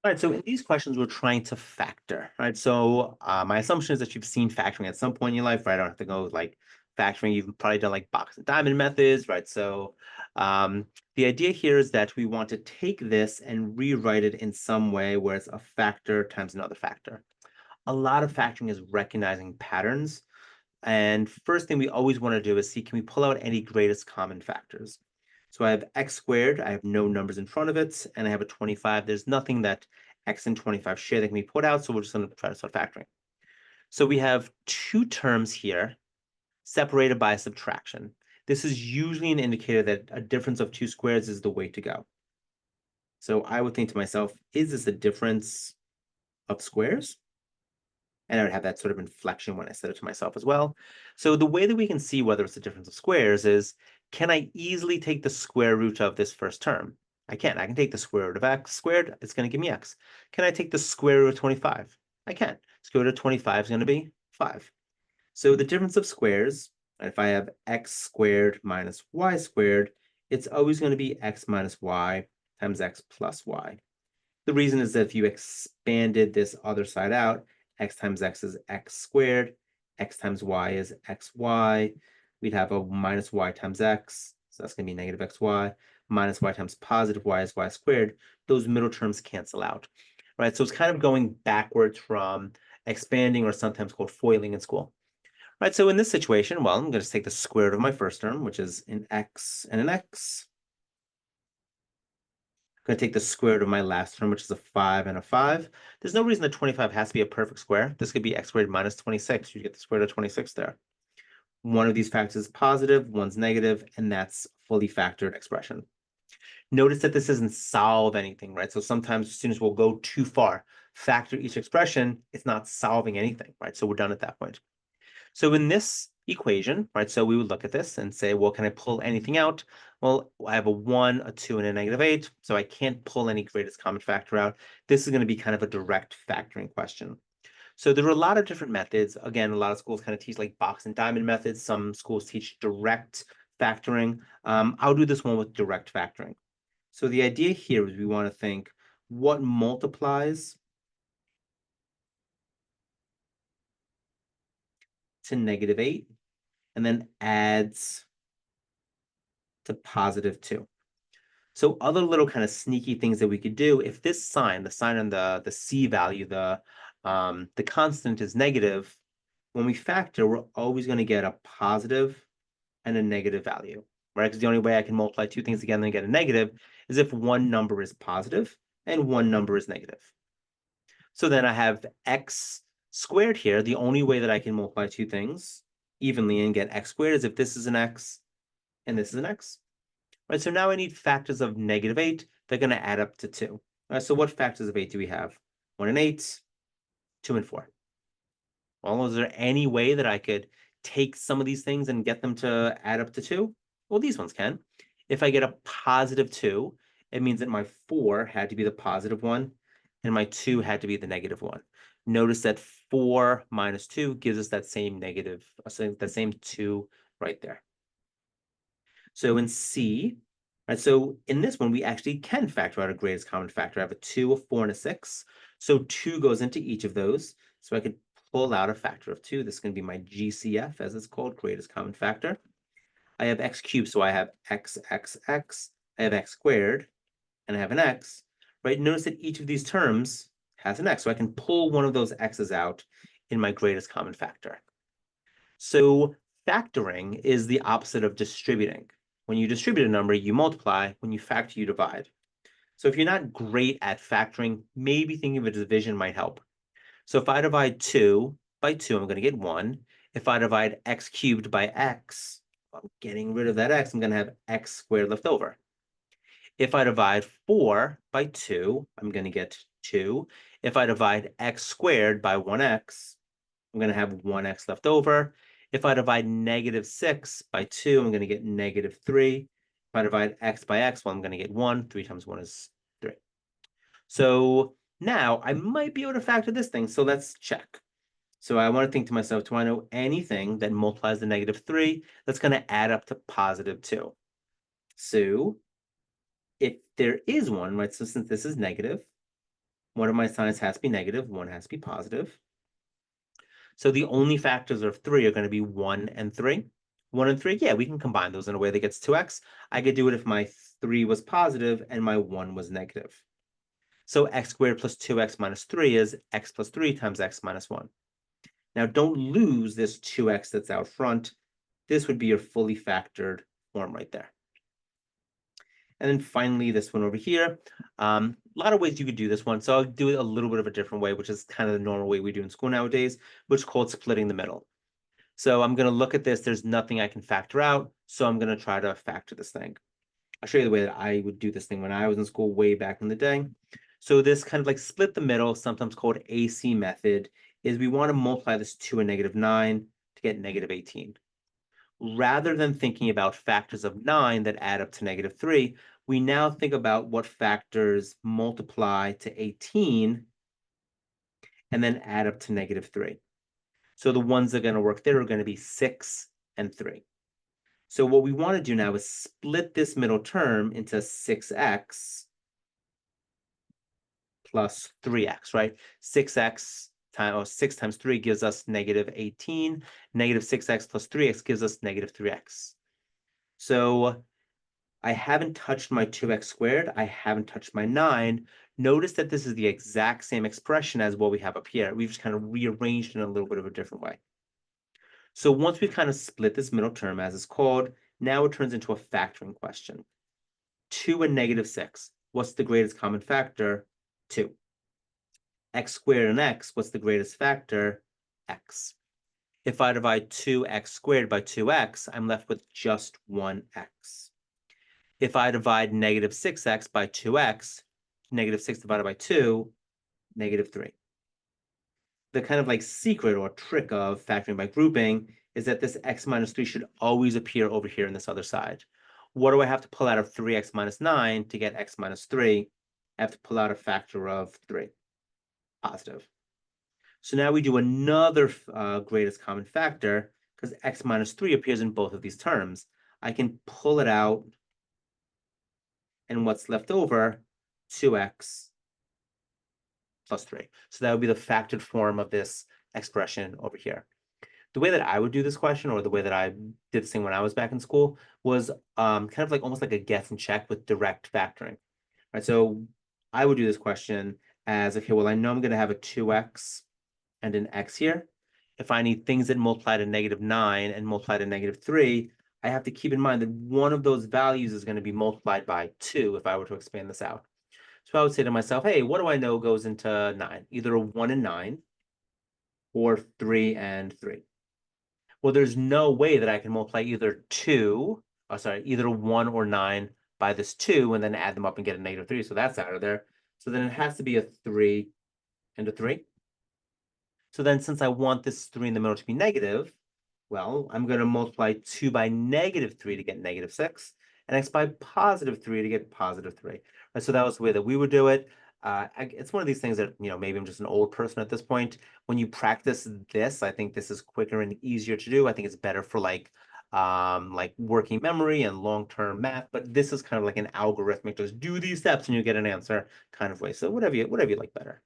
All right, so in these questions, we're trying to factor, right? So my assumption is that you've seen factoring at some point in your life, right? I don't have to go like factoring. You've probably done like box and diamond methods, right? So the idea here is that we want to take this and rewrite it in some way where it's a factor times another factor. A lot of factoring is recognizing patterns. And first thing we always want to do is see, can we pull out any greatest common factors? So I have x squared, I have no numbers in front of it, and I have a 25. There's nothing that x and 25 share that can be put out, so we're just going to try to start factoring. So we have two terms here separated by subtraction. This is usually an indicator that a difference of two squares is the way to go. So I would think to myself, is this a difference of squares? And I would have that sort of inflection when I said it to myself as well. So the way that we can see whether it's a difference of squares is, can I easily take the square root of this first term? I can. I can take the square root of x squared. It's going to give me x. Can I take the square root of 25? I can. Square root of 25 is going to be 5. So the difference of squares, if I have x squared minus y squared, it's always going to be x minus y times x plus y. The reason is that if you expanded this other side out, x times x is x squared, x times y is xy. We'd have a minus y times x, so that's going to be negative xy, minus y times positive y is y squared. Those middle terms cancel out, right? So it's kind of going backwards from expanding, or sometimes called foiling in school. Right, so in this situation, well, I'm going to take the square root of my first term, which is an x and an x. Going to take the square root of my last term, which is a 5 and a 5. There's no reason that 25 has to be a perfect square. This could be x squared minus 26. You get the square root of 26 there. One of these factors is positive, one's negative, and that's fully factored expression. Notice that this doesn't solve anything, right? So sometimes students will go too far. Factor each expression, it's not solving anything, right? So we're done at that point. So in this equation, right, so we would look at this and say, well, can I pull anything out? Well, I have a 1, a 2, and a negative 8, so I can't pull any greatest common factor out. This is going to be kind of a direct factoring question. So there are a lot of different methods. Again, a lot of schools kind of teach like box and diamond methods. Some schools teach direct factoring. I'll do this one with direct factoring. So the idea here is we want to think what multiplies to negative 8 and then adds to positive 2. So other little kind of sneaky things that we could do, if this sign, the sign on the C value, the constant is negative, when we factor, we're always going to get a positive and a negative value, right? Because the only way I can multiply two things together and get a negative is if one number is positive and one number is negative. So then I have x squared here. The only way that I can multiply two things evenly and get x squared is if this is an x and this is an x. Right, so now I need factors of negative 8. They're going to add up to 2. All right, so what factors of 8 do we have? 1 and 8, 2 and 4. Well, is there any way that I could take some of these things and get them to add up to 2? Well, these ones can. If I get a positive 2, it means that my 4 had to be the positive one, and my 2 had to be the negative one. Notice that 4 minus 2 gives us that same negative, that same 2 right there. So in C, right, so in this one, we actually can factor out a greatest common factor. I have a 2, a 4, and a 6. So 2 goes into each of those. So I could pull out a factor of 2. This is going to be my GCF, as it's called, greatest common factor. I have x cubed, so I have x, x, x. I have x squared, and I have an x. Right? Notice that each of these terms has an x. So I can pull one of those x's out in my greatest common factor. So factoring is the opposite of distributing. When you distribute a number, you multiply. When you factor, you divide. So if you're not great at factoring, maybe thinking of a division might help. So if I divide 2 by 2, I'm going to get 1. If I divide x cubed by x, I'm getting rid of that x. I'm going to have x squared left over. If I divide 4 by 2, I'm going to get 2. If I divide x squared by 1x, I'm going to have 1x left over. If I divide negative 6 by 2, I'm going to get negative 3. If I divide x by x, well, I'm going to get 1. 3 times 1 is 3. So now I might be able to factor this thing. So let's check. So I want to think to myself, do I know anything that multiplies the negative 3 that's going to add up to positive 2? So if there is one, right, so since this is negative, One of my signs has to be negative, one has to be positive. So the only factors of 3 are going to be 1 and 3. 1 and 3, yeah, we can combine those in a way that gets 2x. I could do it if my 3 was positive and my 1 was negative. So x squared plus 2x minus 3 is x plus 3 times x minus 1. Now, don't lose this 2x that's out front. This would be your fully factored form right there. And then finally, this one over here. A lot of ways you could do this one. So I'll do it a little bit of a different way, which is kind of the normal way we do in school nowadays, which is called splitting the middle. So I'm going to look at this. There's nothing I can factor out. So I'm going to try to factor this thing. I'll show you the way that I would do this thing when I was in school way back in the day. So this kind of like split the middle, sometimes called AC method, is we want to multiply this to a -9 to get -18. Rather than thinking about factors of 9 that add up to -3, we now think about what factors multiply to 18 and then add up to -3. So the ones that are going to work there are going to be 6 and 3. So what we want to do now is split this middle term into 6x plus 3x, right? 6x times, or 6 times 3 gives us -18. -6x plus 3x gives us -3x. So I haven't touched my 2x squared. I haven't touched my 9. Notice that this is the exact same expression as what we have up here. We've just kind of rearranged it in a little bit of a different way. So once we've kind of split this middle term, as it's called, now it turns into a factoring question. 2 and -6. What's the greatest common factor? 2. X squared and x, what's the greatest factor? X. If I divide 2x squared by 2x, I'm left with just 1x. If I divide -6x by 2x, -6 divided by 2, -3. The kind of like secret or trick of factoring by grouping is that this x minus 3 should always appear over here on this other side. What do I have to pull out of 3x minus 9 to get x minus 3? I have to pull out a factor of 3, positive. So now we do another greatest common factor, because x minus 3 appears in both of these terms. I can pull it out, and what's left over? 2x plus 3. So that would be the factored form of this expression over here. The way that I would do this question, or the way that I did this thing when I was back in school, was kind of like almost like a guess and check with direct factoring. Right? So I would do this question as, okay, well, I know I'm going to have a 2x and an x here. If I need things that multiply to -9 and multiply to -3, I have to keep in mind that one of those values is going to be multiplied by 2 if I were to expand this out. So I would say to myself, hey, what do I know goes into 9? Either a 1 and 9 or 3 and 3. Well, there's no way that I can multiply either 1 or 9 by this 2 and then add them up and get a -3. So that's out of there. So then it has to be a 3 and a 3. So then since I want this 3 in the middle to be negative, well, I'm going to multiply 2 by -3 to get -6 and x by +3 to get +3. Right, so that was the way that we would do it. It's one of these things that, maybe I'm just an old person at this point. When you practice this, I think this is quicker and easier to do. I think it's better for like working memory and long-term math, but this is kind of like an algorithmic, just do these steps and you get an answer kind of way. So whatever you like better.